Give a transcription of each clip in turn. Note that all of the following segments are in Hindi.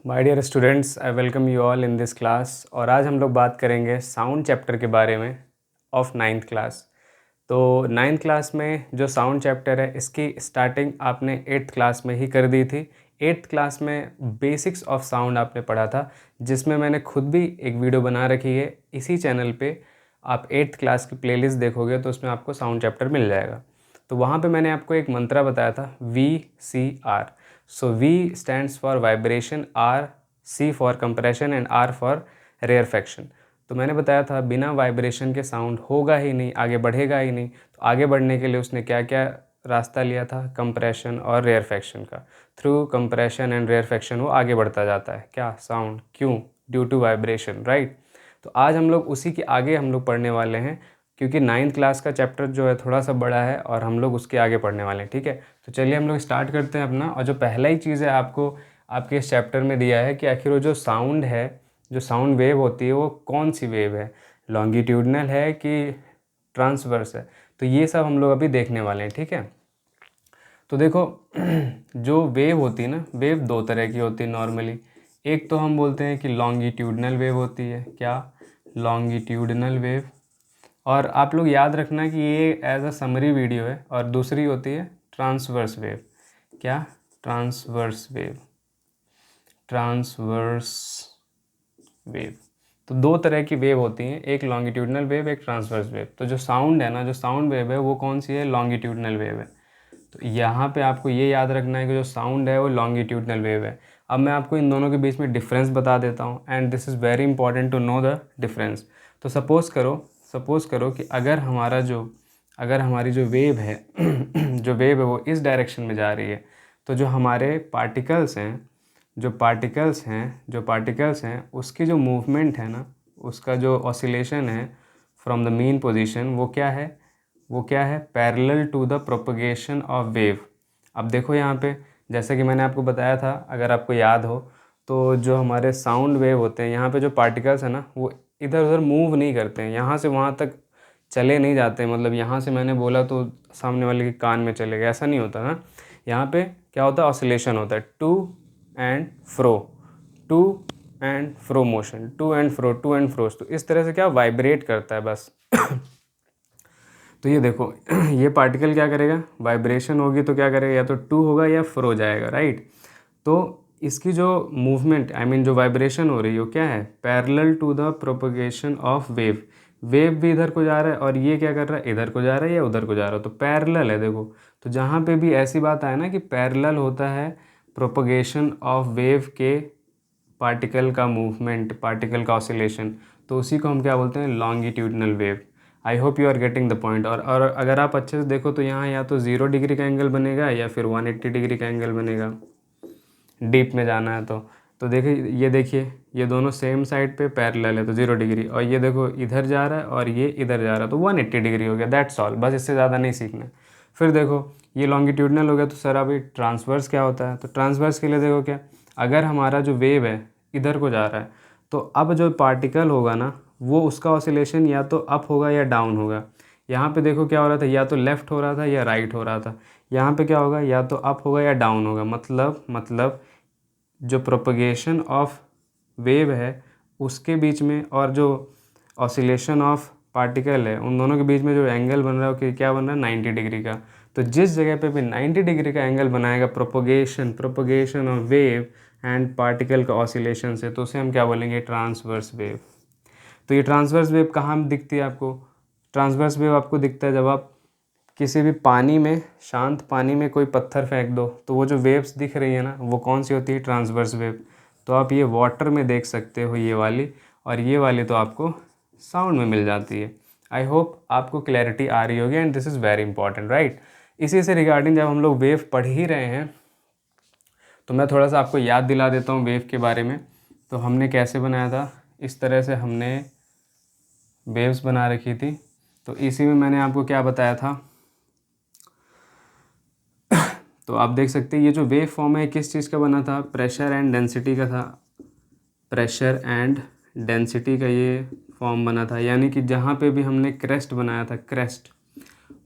My dear students, I welcome you all in this class. और आज हम लोग बात करेंगे साउंड चैप्टर के बारे में ऑफ नाइन्थ क्लास। तो नाइन्थ क्लास में जो साउंड चैप्टर है इसकी स्टार्टिंग आपने एट्थ क्लास में ही कर दी थी। एट्थ क्लास में बेसिक्स ऑफ साउंड आपने पढ़ा था, जिसमें मैंने खुद भी एक वीडियो बना रखी है इसी चैनल पे। आप एट्थ क्लास की प्लेलिस्ट देखोगे तो उसमें आपको साउंड चैप्टर मिल जाएगा। तो वहाँ पे मैंने आपको एक मंत्रा बताया था VCR। So V stands for vibration, R C for compression and R for rarefaction. तो मैंने बताया था बिना वाइब्रेशन के साउंड होगा ही नहीं, आगे बढ़ेगा ही नहीं। तो आगे बढ़ने के लिए उसने क्या क्या रास्ता लिया था? कंप्रेशन और रेयरफेक्शन का। थ्रू कंप्रेशन एंड रेयरफेक्शन वो आगे बढ़ता जाता है क्या साउंड, क्यों? Due to vibration, right. तो आज हम लोग उसी के आगे हम लोग पढ़ने वाले हैं, क्योंकि नाइन्थ क्लास का चैप्टर जो है थोड़ा सा बड़ा है और हम लोग उसके आगे पढ़ने वाले हैं, ठीक है। तो चलिए हम लोग स्टार्ट करते हैं अपना। और जो पहला ही चीज़ है आपको आपके इस चैप्टर में दिया है कि आखिर वो जो साउंड है, जो साउंड वेव होती है वो कौन सी वेव है, लॉन्गिट्यूडनल है कि ट्रांसवर्स है। तो ये सब हम लोग अभी देखने वाले हैं, ठीक है। तो देखो जो वेव होती है ना, वेव दो तरह की होती है नॉर्मली। एक तो हम बोलते हैं कि लॉन्गिट्यूडनल वेव होती है, क्या? Longitudinal wave. और आप लोग याद रखना कि ये एज अ समरी वीडियो है। और दूसरी होती है ट्रांसवर्स वेव। क्या? Transverse wave, transverse wave. तो दो तरह की वेव होती हैं, एक लॉन्गिट्यूडनल वेव, एक ट्रांसवर्स वेव। तो जो साउंड है ना, जो साउंड वेव है वो कौन सी है? लॉन्गिट्यूडनल वेव है। तो यहाँ पे आपको ये याद रखना है कि जो साउंड है वो लॉन्गिट्यूडनल वेव है। अब मैं आपको इन दोनों के बीच में डिफरेंस बता देता हूँ, and this is very important to know the difference. तो सपोज़ करो कि अगर हमारी जो वेव है जो वेव है वो इस डायरेक्शन में जा रही है, तो जो हमारे पार्टिकल्स हैं उसकी जो मूवमेंट है ना, उसका जो ऑसिलेशन है फ्रॉम द मेन पोजीशन, वो क्या है? Parallel to the propagation of wave. अब देखो यहाँ पे, जैसे कि मैंने आपको बताया था, अगर आपको याद हो, तो जो हमारे साउंड वेव होते हैं, यहाँ पे जो पार्टिकल्स हैं ना, वो इधर उधर मूव नहीं करते हैं, यहाँ से वहाँ तक चले नहीं जाते हैं। मतलब यहाँ से मैंने बोला तो सामने वाले के कान में चले गए, ऐसा नहीं होता ना। यहाँ पे क्या होता है? ऑसिलेशन होता है, to and fro motion, to and fro. तो इस तरह से क्या वाइब्रेट करता है बस। तो ये देखो ये पार्टिकल क्या करेगा? वाइब्रेशन होगी तो क्या करेगा? या तो टू होगा या फ्रो जाएगा, राइट। तो इसकी जो मूवमेंट, आई मीन जो वाइब्रेशन हो रही है, वो क्या है? Parallel to the propagation of wave. Wave भी इधर को जा रहा है और ये क्या कर रहा है? इधर को जा रहा है या उधर को जा रहा है, तो पैरेलल है। देखो, तो जहाँ पे भी ऐसी बात आए ना कि पैरेलल होता है प्रोपगेशन ऑफ वेव के पार्टिकल का मूवमेंट, पार्टिकल का ऑसिलेशन, तो उसी को हम क्या बोलते हैं? Longitudinal wave. I hope you are getting the point. और अगर आप अच्छे से देखो तो यहाँ या तो 0 डिग्री का एंगल बनेगा या फिर 180 डिग्री का एंगल बनेगा, डीप में जाना है तो देखिए ये दोनों सेम साइड पे पैरेलल है तो 0 डिग्री, और ये देखो इधर जा रहा है और ये इधर जा रहा है तो 180 डिग्री हो गया। दैट्स ऑल, बस इससे ज़्यादा नहीं सीखना है। फिर देखो ये लॉन्गिट्यूडनल हो गया, तो सर अभी ट्रांसवर्स क्या होता है? तो ट्रांसवर्स के लिए देखो क्या, अगर हमारा जो वेव है इधर को जा रहा है, तो अब जो पार्टिकल होगा ना, वो उसका ऑसिलेशन या तो अप होगा या डाउन होगा। यहाँ पे देखो क्या हो रहा था, या तो लेफ़्ट हो रहा था या राइट हो रहा था। यहाँ पे क्या होगा? या तो अप होगा या डाउन होगा। मतलब जो प्रोपगेशन ऑफ वेव है उसके बीच में और जो ऑसिलेशन ऑफ पार्टिकल है, उन दोनों के बीच में जो एंगल बन रहा है कि क्या बन रहा है? 90 डिग्री का। तो जिस जगह पे भी 90 डिग्री का एंगल बनाएगा propagation of wave and particle का ऑसिलेशन से, तो उसे हम क्या बोलेंगे? Transverse wave. तो ये ट्रांसवर्स वेव कहाँ दिखती है आपको? ट्रांसवर्स वेव आपको दिखता है जब आप किसी भी पानी में, शांत पानी में कोई पत्थर फेंक दो, तो वो जो वेव्स दिख रही है ना, वो कौन सी होती है? Transverse wave. तो आप ये वाटर में देख सकते हो ये वाली, और ये वाली तो आपको साउंड में मिल जाती है। आई होप आपको क्लैरिटी आ रही होगी, and this is very important, right. इसी से रिगार्डिंग जब हम लोग वेव पढ़ ही रहे हैं, तो मैं थोड़ा सा आपको याद दिला देता हूँ वेव के बारे में। तो हमने कैसे बनाया था? इस तरह से हमने वेव्स बना रखी थी। तो इसी में मैंने आपको क्या बताया था, तो आप देख सकते हैं ये जो वेव फॉर्म है किस चीज़ का बना था? प्रेशर एंड डेंसिटी का था। प्रेशर एंड डेंसिटी का ये फॉर्म बना था। यानी कि जहाँ पे भी हमने क्रेस्ट बनाया था, क्रेस्ट,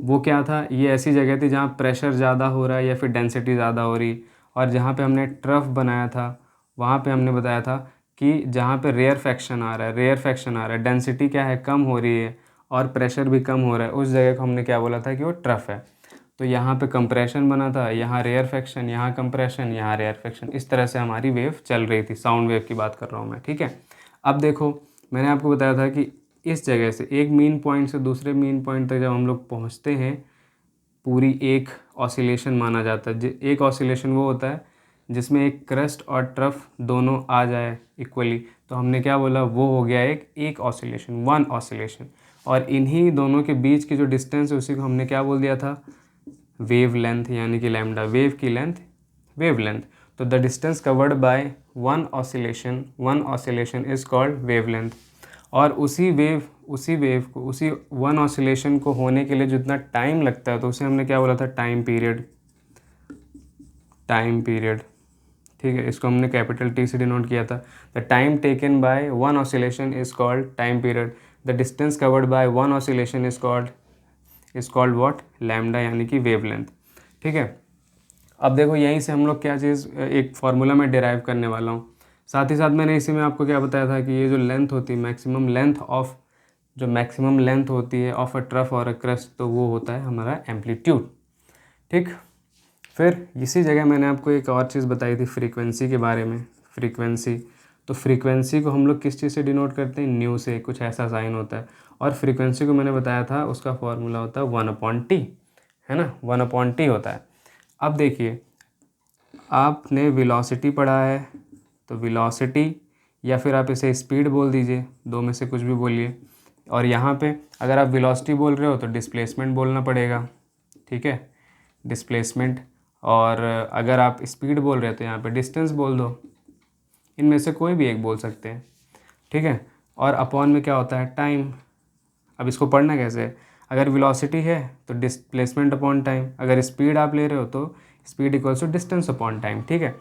वो क्या था? ये ऐसी जगह थी जहाँ प्रेशर ज़्यादा हो रहा है या फिर डेंसिटी ज़्यादा हो रही। और जहाँ पे हमने ट्रफ बनाया था, वहाँ पे हमने बताया था कि जहाँ पे रेयर फ्रैक्शन आ रहा है, डेंसिटी क्या है, कम हो रही है और प्रेशर भी कम हो रहा है, उस जगह को हमने क्या बोला था कि वो ट्रफ है। तो यहाँ पे कंप्रेशन बना था, यहाँ रेयर फ्रैक्शन, यहाँ कंप्रेशन, यहाँ रेयर फ्रैक्शन, इस तरह से हमारी वेव चल रही थी। साउंड वेव की बात कर रहा हूँ मैं, ठीक है। अब देखो मैंने आपको बताया था कि इस जगह से एक मीन पॉइंट से दूसरे मीन पॉइंट तक जब हम लोग पहुँचते हैं, पूरी एक ऑसिलेशन माना जाता है। एक ऑसिलेशन वो होता है जिसमें एक क्रस्ट और ट्रफ दोनों आ जाए इक्वली, तो हमने क्या बोला, वो हो गया एक ऑसिलेशन, वन ऑसिलेशन। और इन्हीं दोनों के बीच की जो डिस्टेंस है उसी को हमने क्या बोल दिया था, वेव लेंथ, यानी कि लैम्डा, वेव की लेंथ, वेव लेंथ। तो the distance covered by one oscillation is called wave length. और उसी वेव को, उसी वन ऑसिलेशन को होने के लिए जितना टाइम लगता है, तो उसे हमने क्या बोला था, टाइम पीरियड, ठीक है। इसको हमने कैपिटल टी से डिनोट किया था। The time taken by one oscillation is called time period. The distance covered by one oscillation is called what, lambda, यानी कि वेवलेंथ, ठीक है। अब देखो यहीं से हम लोग क्या चीज़ एक फार्मूला में डिराइव करने वाला हूँ। साथ ही साथ मैंने इसी में आपको क्या बताया था कि ये जो लेंथ होती है, मैक्सिमम लेंथ होती है ऑफ अ ट्रफ और अ क्रस्ट, तो वो होता है हमारा एम्पलीट्यूड, ठीक। फिर इसी जगह मैंने आपको एक और चीज़ बताई थी फ्रीक्वेंसी के बारे में। फ्रीक्वेंसी, तो फ्रीक्वेंसी को हम लोग किस चीज़ से डिनोट करते हैं, न्यू से, कुछ ऐसा साइन होता है। और फ्रीक्वेंसी को मैंने बताया था उसका फॉर्मूला होता है 1/T, है ना, 1/T होता है। अब देखिए आपने वेलोसिटी पढ़ा है, तो वेलोसिटी या फिर आप इसे स्पीड बोल दीजिए, दो में से कुछ भी बोलिए। और यहाँ पे अगर आप वेलोसिटी बोल रहे हो तो डिस्प्लेसमेंट बोलना पड़ेगा, ठीक है, डिस्प्लेसमेंट। और अगर आप स्पीड बोल रहे हो तो यहाँ पे डिस्टेंस बोल दो, इनमें से कोई भी एक बोल सकते हैं, ठीक है। और अपॉन में क्या होता है, टाइम। अब इसको पढ़ना कैसे है, अगर वेलोसिटी है तो डिस्प्लेसमेंट अपॉन टाइम, अगर स्पीड आप ले रहे हो तो speed equals to distance upon time, ठीक है।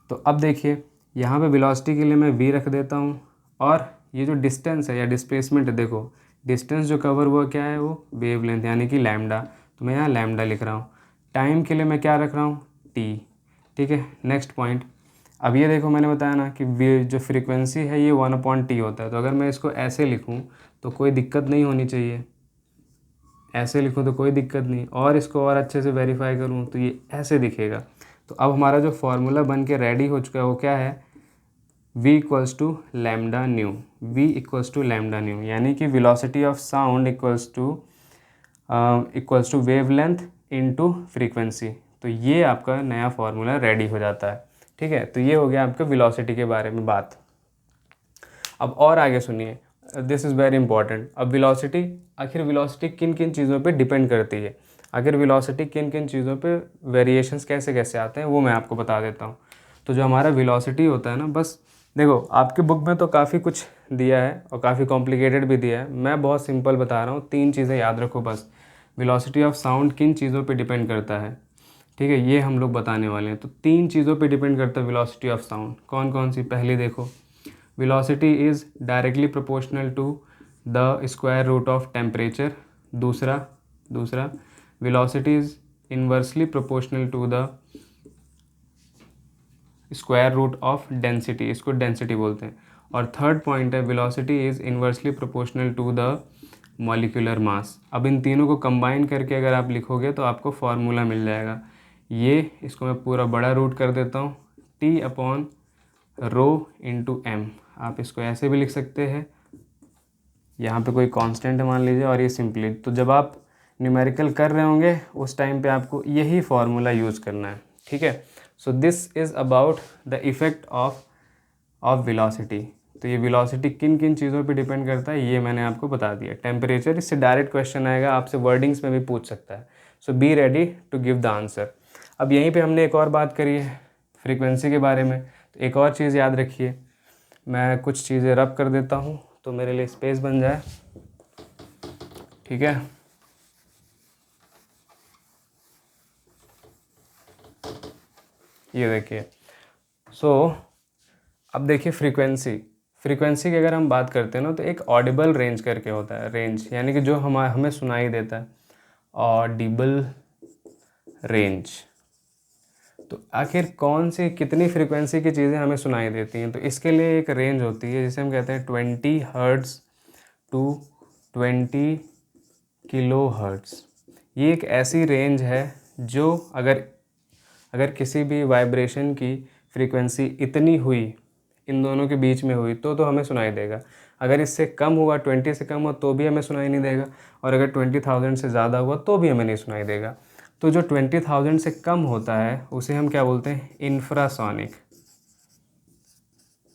तो अब देखिए यहाँ पे वेलोसिटी के लिए मैं v रख देता हूँ, और ये जो डिस्टेंस है या डिस्प्लेसमेंट है, देखो डिस्टेंस जो कवर हुआ क्या है, वो वेव लेंथ, यानी कि लैम्डा, तो मैं यहाँ लैम्डा लिख रहा हूँ। टाइम के लिए मैं क्या रख रहा हूँ, t, ठीक है। नेक्स्ट पॉइंट, अब ये देखो मैंने बताया ना कि जो फ्रीक्वेंसी है ये 1/T होता है, तो अगर मैं इसको ऐसे लिखूँ तो कोई दिक्कत नहीं होनी चाहिए, ऐसे लिखूँ तो कोई दिक्कत नहीं, और इसको और अच्छे से वेरीफाई करूँ तो ये ऐसे दिखेगा। तो अब हमारा जो फॉर्मूला बन के रेडी हो चुका है वो क्या है, v equals to lambda nu, यानी कि velocity of sound equals to wavelength into frequency. तो ये आपका नया फार्मूला रेडी हो जाता है, ठीक है। तो ये हो गया आपका वेलोसिटी के बारे में बात। अब और आगे सुनिए, दिस इज़ वेरी इंपॉर्टेंट। अब वेलोसिटी, आखिर वेलोसिटी किन किन चीज़ों पे डिपेंड करती है, आखिर वेलोसिटी किन किन चीज़ों पे वेरिएशंस कैसे कैसे आते हैं, वो मैं आपको बता देता हूँ। तो जो हमारा वेलोसिटी होता है ना, बस देखो आपके बुक में तो काफ़ी कुछ दिया है और काफ़ी कॉम्प्लिकेटेड भी दिया है, मैं बहुत सिंपल बता रहा हूँ, तीन चीज़ें याद रखो बस। वेलोसिटी ऑफ साउंड किन चीज़ों पे डिपेंड करता है, ठीक है, ये हम लोग बताने वाले हैं। तो तीन चीज़ों पे डिपेंड करता है वेलोसिटी ऑफ साउंड, कौन कौन सी, पहली देखो, velocity is directly proportional to the square root of temperature. दूसरा velocity is inversely proportional to the square root of density, इसको डेंसिटी बोलते हैं। और थर्ड पॉइंट है velocity is inversely proportional to the molecular mass. अब इन तीनों को कंबाइन करके अगर आप लिखोगे तो आपको फार्मूला मिल जाएगा। ये इसको मैं पूरा बड़ा रूट कर देता हूँ, T/ρ/m। आप इसको ऐसे भी लिख सकते हैं, यहाँ पे कोई कांस्टेंट मान लीजिए, और ये सिंपली, तो जब आप न्यूमेरिकल कर रहे होंगे उस टाइम पे आपको यही फार्मूला यूज़ करना है, ठीक है। So this is about the effect of velocity. तो ये वेलोसिटी किन किन चीज़ों पे डिपेंड करता है ये मैंने आपको बता दिया। टेम्परेचर, इससे डायरेक्ट क्वेश्चन आएगा, आपसे वर्डिंग्स में भी पूछ सकता है, so be ready to give the answer. अब यहीं पे हमने एक और बात करी है फ्रीक्वेंसी के बारे में, तो एक और चीज़ याद रखिए, मैं कुछ चीज़ें रब कर देता हूँ तो मेरे लिए स्पेस बन जाए, ठीक है। ये देखिए, अब देखिए फ्रीक्वेंसी की अगर हम बात करते हैं ना, तो एक ऑडिबल रेंज करके होता है, रेंज यानी कि जो हमें सुनाई देता है, ऑडिबल रेंज। तो आखिर कौन सी कितनी फ्रीक्वेंसी की चीज़ें हमें सुनाई देती हैं, तो इसके लिए एक रेंज होती है जिसे हम कहते हैं 20 हर्ट्ज़ टू 20 किलो हर्ट्ज़। ये एक ऐसी रेंज है जो अगर किसी भी वाइब्रेशन की फ्रीक्वेंसी इतनी हुई, इन दोनों के बीच में हुई तो हमें सुनाई देगा। अगर इससे कम हुआ, 20 से कम हुआ तो भी हमें सुनाई नहीं देगा, और अगर 20,000 से ज़्यादा हुआ तो भी हमें नहीं सुनाई देगा। तो जो 20,000 से कम होता है उसे हम क्या बोलते हैं, इंफ्रासोनिक।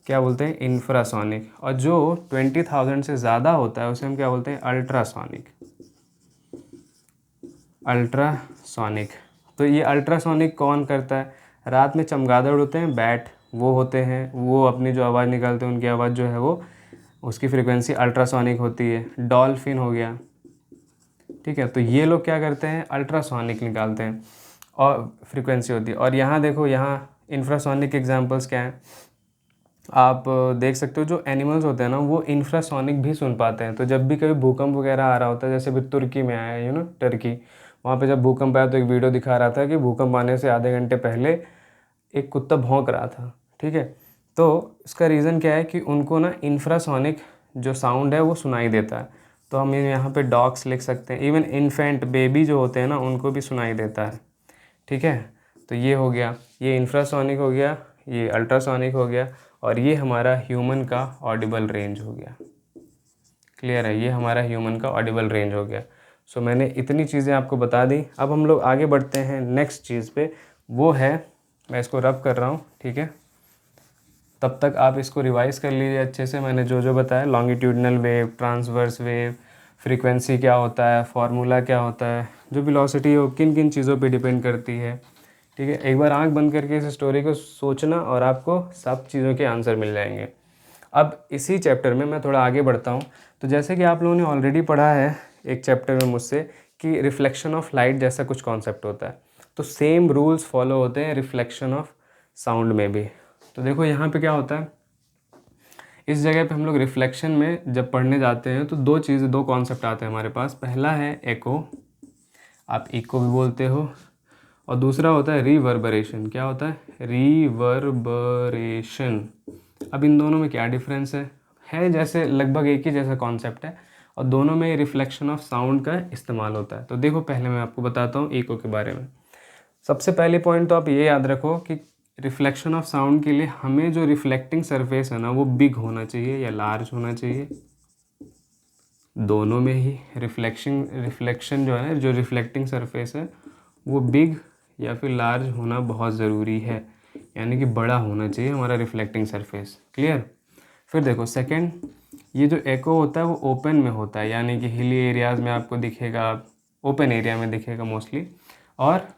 क्या बोलते हैं, इंफ्रासोनिक। और जो 20,000 से ज़्यादा होता है उसे हम क्या बोलते हैं, अल्ट्रासोनिक। अल्ट्रासोनिक। तो ये अल्ट्रासोनिक कौन करता है, रात में चमगादड़ होते हैं, बैट, वो होते हैं, वो अपनी जो आवाज़ निकालते हैं उनकी आवाज़ जो है वो, उसकी फ्रीक्वेंसी अल्ट्रासोनिक होती है। डॉल्फिन हो गया, ठीक है। तो ये लोग क्या करते हैं, अल्ट्रासोनिक निकालते हैं और फ्रीक्वेंसी होती है। और यहाँ देखो, यहाँ इंफ्रासोनिक एग्जांपल्स क्या हैं, आप देख सकते हो जो एनिमल्स होते हैं ना वो इंफ्रासोनिक भी सुन पाते हैं। तो जब भी कभी भूकंप वगैरह आ रहा होता है, जैसे अभी तुर्की में आया है, टर्की, वहाँ पे जब भूकंप आया तो एक वीडियो दिखा रहा था कि भूकंप आने से आधे घंटे पहले एक कुत्ता भौंक रहा था, ठीक है। तो इसका रीज़न क्या है कि उनको ना इंफ्रासोनिक जो साउंड है वो सुनाई देता है। तो हम यहाँ पे डॉग्स लिख सकते हैं, इवन इन्फेंट बेबी जो होते हैं ना उनको भी सुनाई देता है, ठीक है। तो ये हो गया, ये इंफ्रासोनिक हो गया, ये अल्ट्रासोनिक हो गया, और ये हमारा ह्यूमन का ऑडिबल रेंज हो गया। क्लियर है, ये हमारा ह्यूमन का ऑडिबल रेंज हो गया। सो मैंने इतनी चीज़ें आपको बता दी। अब हम लोग आगे बढ़ते हैं नेक्स्ट चीज़ पे, वो है, मैं इसको रब कर रहा हूँ, ठीक है। तब तक आप इसको रिवाइज़ कर लीजिए अच्छे से, मैंने जो जो बताया, longitudinal wave, transverse wave, frequency क्या होता है, फार्मूला क्या होता है, जो वेलोसिटी हो किन किन चीज़ों पे डिपेंड करती है, ठीक है। एक बार आंख बंद करके इस स्टोरी को सोचना और आपको सब चीज़ों के आंसर मिल जाएंगे। अब इसी चैप्टर में मैं थोड़ा आगे बढ़ता हूँ। तो जैसे कि आप लोगों ने ऑलरेडी पढ़ा है एक चैप्टर में मुझसे कि रिफ्लेक्शन ऑफ लाइट जैसा कुछ कॉन्सेप्ट होता है, तो सेम रूल्स फॉलो होते हैं रिफ्लेक्शन ऑफ साउंड में भी। तो देखो यहाँ पे क्या होता है, इस जगह पे हम लोग रिफ्लेक्शन में जब पढ़ने जाते हैं तो दो कॉन्सेप्ट आते हैं हमारे पास। पहला है एको, आप इको भी बोलते हो, और दूसरा होता है रिवर्बरेशन। क्या होता है, रिवर्बरेशन। अब इन दोनों में क्या डिफरेंस है जैसे लगभग एक ही जैसा कॉन्सेप्ट है, और दोनों में रिफ्लेक्शन ऑफ साउंड का इस्तेमाल होता है। तो देखो पहले मैं आपको बताता हूँ इको के बारे में। सबसे पहले पॉइंट तो आप ये याद रखो कि रिफ्लेक्शन ऑफ साउंड के लिए हमें जो रिफ्लेक्टिंग सरफेस है ना वो बिग होना चाहिए या लार्ज होना चाहिए, दोनों में ही। रिफ्लेक्शन जो है ना, जो रिफ्लेक्टिंग सरफेस है वो बिग या फिर लार्ज होना बहुत ज़रूरी है, यानी कि बड़ा होना चाहिए हमारा रिफ्लेक्टिंग सरफेस। क्लियर। फिर देखो सेकंड, ये जो एको होता है वो ओपन में होता है, यानी कि हिली एरियाज़ में आपको दिखेगा, ओपन एरिया में दिखेगा मोस्टली। और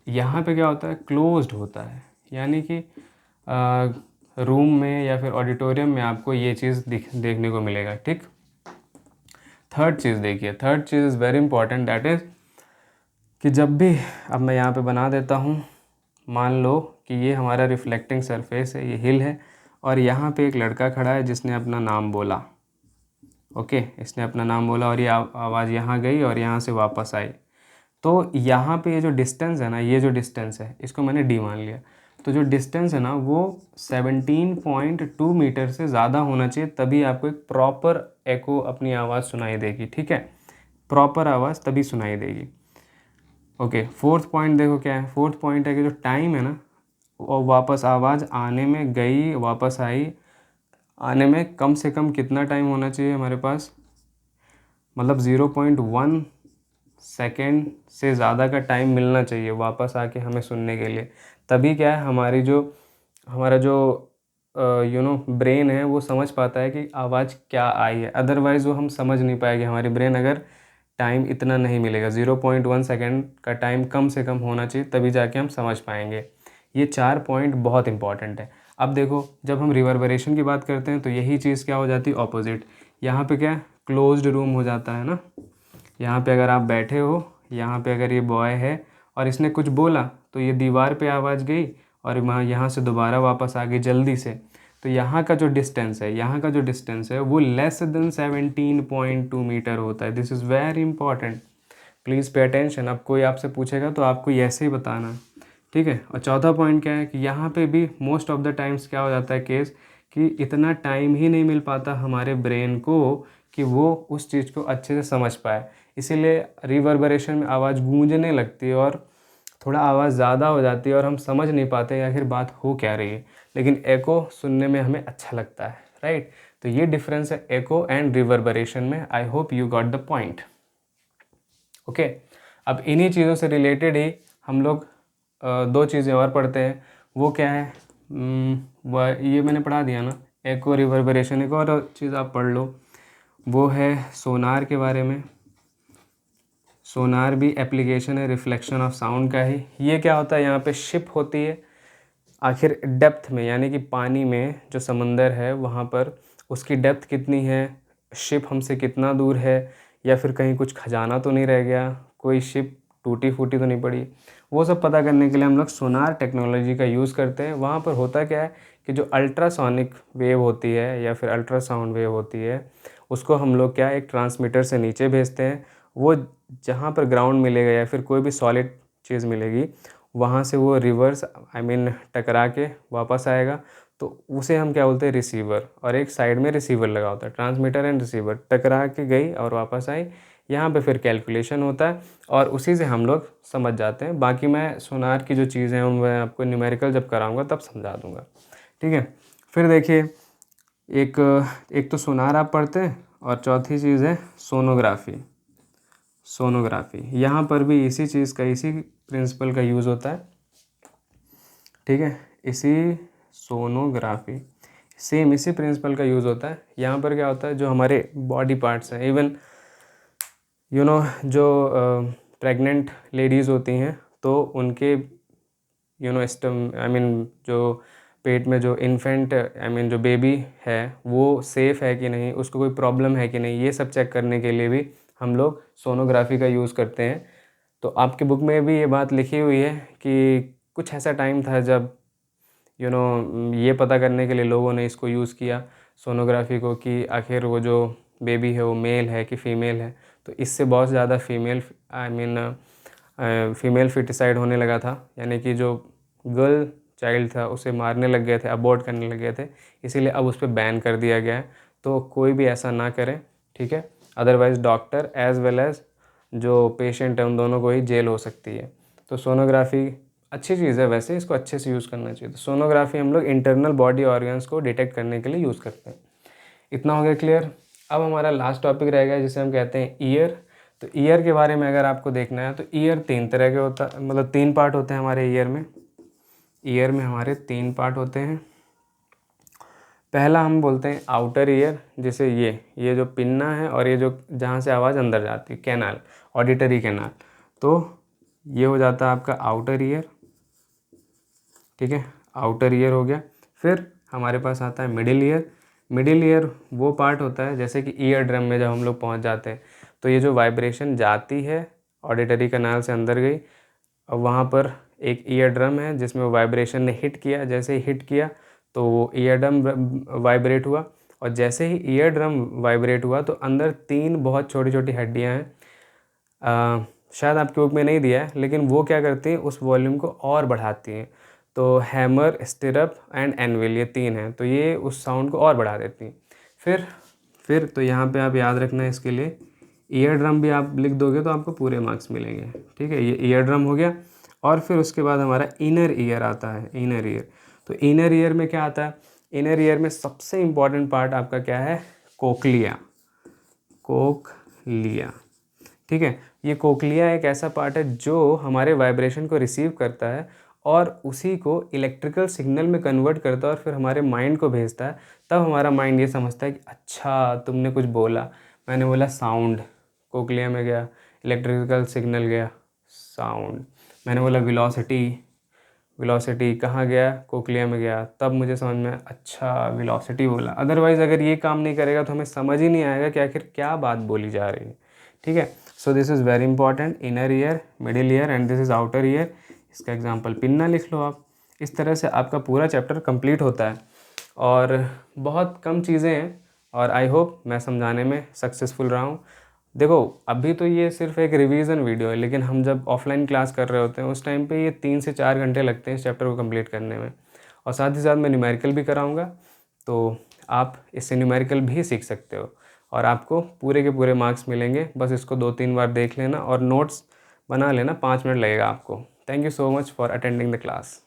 यहाँ पे क्या होता है, क्लोज्ड होता है, यानी कि रूम में या फिर ऑडिटोरियम में आपको ये चीज़ देखने को मिलेगा, ठीक। थर्ड चीज़ देखिए, third cheese is very important, that is कि जब भी, अब मैं यहाँ पे बना देता हूँ, मान लो कि ये हमारा रिफ्लेक्टिंग सरफेस है, ये हिल है, और यहाँ पे एक लड़का खड़ा है जिसने अपना नाम बोला, ओके, इसने अपना नाम बोला और ये आवाज़ यहाँ गई और यहाँ से वापस आई। तो यहाँ पे ये जो डिस्टेंस है ना, ये जो डिस्टेंस है इसको मैंने डी मान लिया। तो जो डिस्टेंस है ना वो 17.2 मीटर से ज़्यादा होना चाहिए, तभी आपको एक प्रॉपर एको अपनी आवाज़ सुनाई देगी, ठीक है। प्रॉपर आवाज़ तभी सुनाई देगी। ओके, फोर्थ पॉइंट देखो क्या है, फोर्थ पॉइंट है कि जो टाइम है ना, और वापस आवाज़ आने में गई वापस आई, आने में कम से कम कितना टाइम होना चाहिए हमारे पास, मतलब 0.1 सेकेंड से ज़्यादा का टाइम मिलना चाहिए वापस आके हमें सुनने के लिए। तभी क्या है, हमारा जो ब्रेन है वो समझ पाता है कि आवाज़ क्या आई है, अदरवाइज़ वो हम समझ नहीं पाएंगे। हमारी ब्रेन अगर टाइम इतना नहीं मिलेगा, 0.1 सेकेंड का टाइम कम से कम होना चाहिए, तभी जाके हम समझ पाएंगे। ये 4 पॉइंट बहुत इंपॉर्टेंट है। अब देखो जब हम रिवर्बरेशन की बात करते हैं तो यही चीज़ क्या हो जाती है, ऑपोजिट। यहाँ पे क्या, क्लोज्ड रूम हो जाता है ना। यहाँ पे अगर आप बैठे हो, यहाँ पे अगर ये बॉय है और इसने कुछ बोला तो ये दीवार पे आवाज़ गई और यहाँ से दोबारा वापस आ गई जल्दी से। तो यहाँ का जो डिस्टेंस है वो लेस देन 17.2 मीटर होता है। This is very important, please pay attention. अब कोई आपसे पूछेगा तो आपको ऐसे ही बताना ठीक है। और चौथा पॉइंट क्या है कि यहाँ पे भी मोस्ट ऑफ द टाइम्स क्या हो जाता है केस कि इतना टाइम ही नहीं मिल पाता हमारे ब्रेन को कि वो उस चीज़ को अच्छे से समझ पाए, इसीलिए रिवर्बरेशन में आवाज़ गूंजने लगती है और थोड़ा आवाज़ ज़्यादा हो जाती है और हम समझ नहीं पाते आखिर बात हो क्या रही है, लेकिन एको सुनने में हमें अच्छा लगता है, राइट। तो ये डिफरेंस है एको एंड रिवर्बरेशन में। आई hope you got the point. Okay, अब इन्हीं चीज़ों से रिलेटेड ही हम लोग दो चीज़ें और पढ़ते हैं। वो क्या है, ये मैंने पढ़ा दिया ना, एको रिवर्बरेशन। एक और चीज़ आप पढ़ लो, वो है सोनार के बारे में। सोनार भी एप्लीकेशन है रिफ्लेक्शन ऑफ साउंड का ही। ये क्या होता है, यहाँ पे शिप होती है आखिर डेप्थ में, यानी कि पानी में जो समंदर है वहाँ पर उसकी डेप्थ कितनी है, शिप हमसे कितना दूर है, या फिर कहीं कुछ खजाना तो नहीं रह गया, कोई शिप टूटी फूटी तो नहीं पड़ी, वो सब पता करने के लिए हम लोग सोनार टेक्नोलॉजी का यूज़ करते हैं। वहाँ पर होता क्या है कि जो अल्ट्रासोनिक वेव होती है या फिर अल्ट्रासाउंड वेव होती है, उसको हम लोग क्या एक ट्रांसमीटर से नीचे भेजते हैं। वो जहाँ पर ग्राउंड मिलेगा या फिर कोई भी सॉलिड चीज़ मिलेगी, वहाँ से वो रिवर्स टकरा के वापस आएगा, तो उसे हम क्या बोलते हैं, रिसीवर। और एक साइड में रिसीवर लगा होता है, ट्रांसमीटर एंड रिसीवर टकरा के गई और वापस आई। यहाँ पे फिर कैलकुलेशन होता है और उसी से हम लोग समझ जाते हैं। बाकी मैं सोनार की जो चीज़ें हैं मैं आपको न्यूमेरिकल जब कराऊंगा तब समझा दूंगा, ठीक है। फिर देखिए, एक तो सोनार आप पढ़ते हैं और चौथी चीज़ है सोनोग्राफी। सोनोग्राफी यहाँ पर भी इसी चीज़ का, इसी प्रिंसिपल का यूज़ होता है, ठीक है। इसी सोनोग्राफी सेम इसी प्रिंसिपल का यूज़ होता है। यहाँ पर क्या होता है, जो हमारे बॉडी पार्ट्स हैं, इवन जो प्रेग्नेंट लेडीज़ होती हैं तो उनके जो पेट में जो इन्फेंट जो बेबी है वो सेफ़ है कि नहीं, उसको कोई प्रॉब्लम है कि नहीं, ये सब चेक करने के लिए भी हम लोग सोनोग्राफी का यूज़ करते हैं। तो आपकी बुक में भी ये बात लिखी हुई है कि कुछ ऐसा टाइम था जब ये पता करने के लिए लोगों ने इसको यूज़ किया सोनोग्राफी को, कि आखिर वो जो बेबी है वो मेल है कि फ़ीमेल है। तो इससे बहुत ज़्यादा फीमेल फिटिसाइड होने लगा था, यानी कि जो गर्ल चाइल्ड था उसे मारने लग गए थे, अबॉर्ट करने लग गए थे, इसीलिए अब उस पर बैन कर दिया गया है। तो कोई भी ऐसा ना करे, ठीक है। Otherwise doctor as well as जो पेशेंट है उन दोनों को ही जेल हो सकती है। तो सोनोग्राफी अच्छी चीज़ है, वैसे इसको अच्छे से यूज़ करना चाहिए। तो सोनोग्राफी हम लोग इंटरनल बॉडी ऑर्गन्स को डिटेक्ट करने के लिए यूज़ करते हैं। इतना हो गया क्लियर। अब हमारा लास्ट टॉपिक रह गया जिसे हम कहते हैं ईयर। तो ईयर के बारे में अगर आपको देखना है तो ईयर 3 तरह के होता, मतलब 3 पार्ट होते हैं हमारे ईयर में। ईयर में हमारे 3 पार्ट होते हैं। पहला हम बोलते हैं आउटर ईयर, जैसे ये जो पिन्ना है और ये जो जहाँ से आवाज़ अंदर जाती है, कैनाल, ऑडिटरी कैनाल, तो ये हो जाता है आपका आउटर ईयर, ठीक है। आउटर ईयर हो गया। फिर हमारे पास आता है मिडिल ईयर। मिडिल ईयर वो पार्ट होता है जैसे कि ईयर ड्रम में जब हम लोग पहुंच जाते हैं तो ये जो वाइब्रेशन जाती है ऑडिटरी कैनाल से अंदर गई, अब वहाँ पर एक ईयर ड्रम है जिसमें वो वाइब्रेशन ने हिट किया, जैसे ही हिट किया तो वो ईयर ड्रम वाइब्रेट हुआ, और जैसे ही ईयर ड्रम वाइब्रेट हुआ तो अंदर 3 बहुत छोटी छोटी हड्डियाँ हैं, शायद आपके बुक में नहीं दिया है, लेकिन वो क्या करती हैं उस वॉल्यूम को और बढ़ाती हैं। तो हैमर, स्टिरअप एंड एनविल, ये 3 हैं, तो ये उस साउंड को और बढ़ा देती हैं। फिर तो यहाँ पे आप याद रखना है इसके लिए, ईयर ड्रम भी आप लिख दोगे तो आपको पूरे मार्क्स मिलेंगे, ठीक है। ये ईयर ड्रम हो गया। और फिर उसके बाद हमारा इनर ईयर आता है। इनर ईयर, तो इनर ईयर में क्या आता है, इनर ईयर में सबसे इम्पॉर्टेंट पार्ट आपका क्या है, कोक्लिया। कोक्लिया, ठीक है। ये कोक्लिया एक ऐसा पार्ट है जो हमारे वाइब्रेशन को रिसीव करता है और उसी को इलेक्ट्रिकल सिग्नल में कन्वर्ट करता है और फिर हमारे माइंड को भेजता है। तब हमारा माइंड ये समझता है कि अच्छा तुमने कुछ बोला, मैंने बोला साउंड, कोक्लिया में गया, इलेक्ट्रिकल सिग्नल गया, साउंड। मैंने बोला वेलोसिटी, वेलोसिटी कहाँ गया, कोक्लिया में गया, तब मुझे समझ में अच्छा वेलोसिटी बोला। अदरवाइज़ अगर ये काम नहीं करेगा तो हमें समझ ही नहीं आएगा कि आखिर क्या बात बोली जा रही है, ठीक है। So this is very important, inner ear, middle ear and this is outer ear. इसका एग्जांपल पिन्ना लिख लो आप। इस तरह से आपका पूरा चैप्टर कंप्लीट होता है और बहुत कम चीज़ें हैं और आई होप मैं समझाने में सक्सेसफुल रहा हूँ। देखो अभी तो ये सिर्फ एक रिवीजन वीडियो है, लेकिन हम जब ऑफलाइन क्लास कर रहे होते हैं उस टाइम पे ये 3 से 4 घंटे लगते हैं इस चैप्टर को कंप्लीट करने में। और साथ ही साथ मैं न्यूमेरिकल भी कराऊंगा, तो आप इससे न्यूमेरिकल भी सीख सकते हो और आपको पूरे के पूरे मार्क्स मिलेंगे। बस इसको 2-3 बार देख लेना और नोट्स बना लेना, 5 मिनट लगेगा आपको। Thank you so much for attending the class.